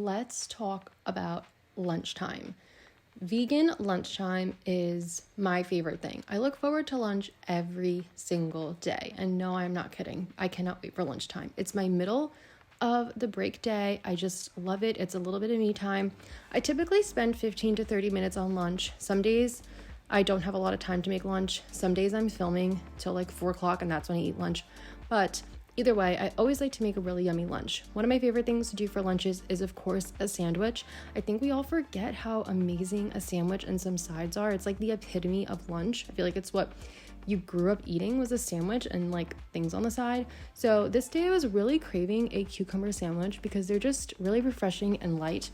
let's talk about lunchtime. Vegan lunchtime is my favorite thing. I look forward to lunch every single day. And no, I'm not kidding. I cannot wait for lunchtime. It's my middle of the break day. I just love it. It's a little bit of me time. I typically spend 15 to 30 minutes on lunch. Some days I don't have a lot of time to make lunch. Some days I'm filming till like 4 o'clock and that's when I eat lunch. But either way, I always like to make a really yummy lunch. One of my favorite things to do for lunches is, of course, a sandwich. I think we all forget how amazing a sandwich and some sides are. It's like the epitome of lunch. I feel like it's what you grew up eating, was a sandwich and like things on the side. So this day I was really craving a cucumber sandwich because they're just really refreshing and light.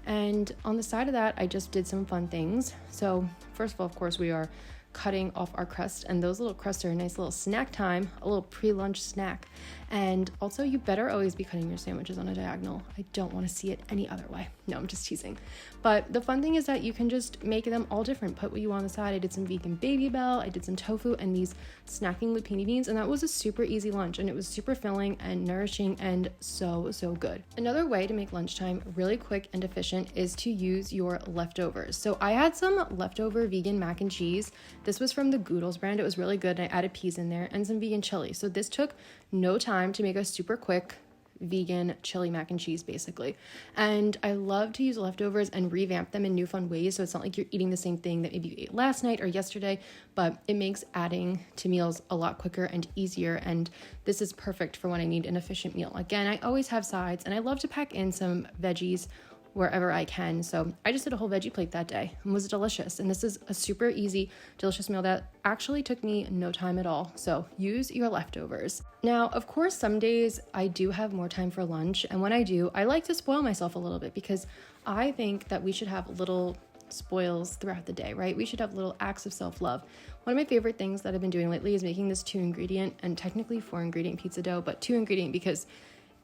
And on the side of that, I just did some fun things. So first of all, of course, we are cutting off our crust, and those little crusts are a nice little snack time, a little pre-lunch snack. And also, you better always be cutting your sandwiches on a diagonal. I don't want to see it any other way. No, I'm just teasing. But the fun thing is that you can just make them all different. Put what you want on the side. I did some vegan babybel, I did some tofu, and these snacking lupini beans, and that was a super easy lunch, and it was super filling and nourishing and so good. Another way to make lunchtime really quick and efficient is to use your leftovers. So I had some leftover vegan mac and cheese. This was from the Goodles brand. It was really good. I added peas in there and some vegan chili. So this took no time to make a super quick vegan chili mac and cheese, basically. And I love to use leftovers and revamp them in new fun ways. So it's not like you're eating the same thing that maybe you ate last night or yesterday, but it makes adding to meals a lot quicker and easier. And this is perfect for when I need an efficient meal. Again, I always have sides, and I love to pack in some veggies wherever I can. So I just did a whole veggie plate that day and was delicious. And this is a super easy, delicious meal that actually took me no time at all. So use your leftovers. Now, of course, some days I do have more time for lunch. And when I do, I like to spoil myself a little bit because I think that we should have little spoils throughout the day, right? We should have little acts of self-love. One of my favorite things that I've been doing lately is making this 2-ingredient and technically 4-ingredient pizza dough, but 2-ingredient because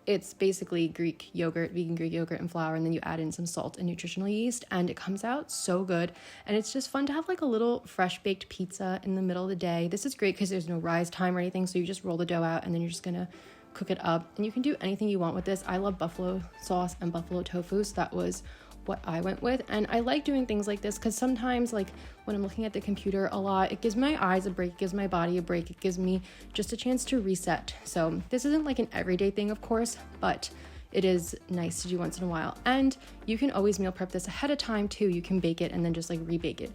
it's basically Greek yogurt, vegan Greek yogurt and flour, and then you add in some salt and nutritional yeast, and it comes out so good. And it's just fun to have like a little fresh baked pizza in the middle of the day. This is great because there's no rise time or anything, so you just roll the dough out and then you're just gonna cook it up. And you can do anything you want with this. I love buffalo sauce and buffalo tofu, so that was what I went with. And I like doing things like this because sometimes, like when I'm looking at the computer a lot, it gives my eyes a break, it gives my body a break, it gives me just a chance to reset. So this isn't like an everyday thing, of course, but it is nice to do once in a while. And you can always meal prep this ahead of time too. You can bake it and then just like rebake it.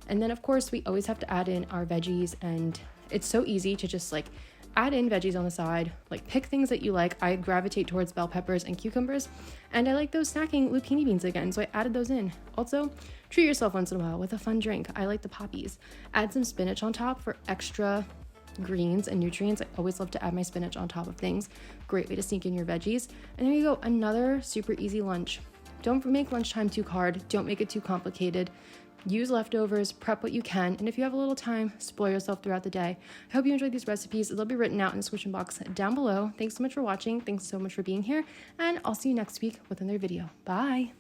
And then of course we always have to add in our veggies, and it's so easy to just like add in veggies on the side, like pick things that you like. I gravitate towards bell peppers and cucumbers, and I like those snacking lupini beans again, so I added those in. Also, treat yourself once in a while with a fun drink. I like the poppies. Add some spinach on top for extra greens and nutrients. I always love to add my spinach on top of things. Great way to sneak in your veggies. And there you go, another super easy lunch. Don't make lunchtime too hard. Don't make it too complicated. Use leftovers, prep what you can, and if you have a little time, spoil yourself throughout the day. I hope you enjoyed these recipes. They'll be written out in the description box down below. Thanks so much for watching. Thanks so much for being here, and I'll see you next week with another video. Bye!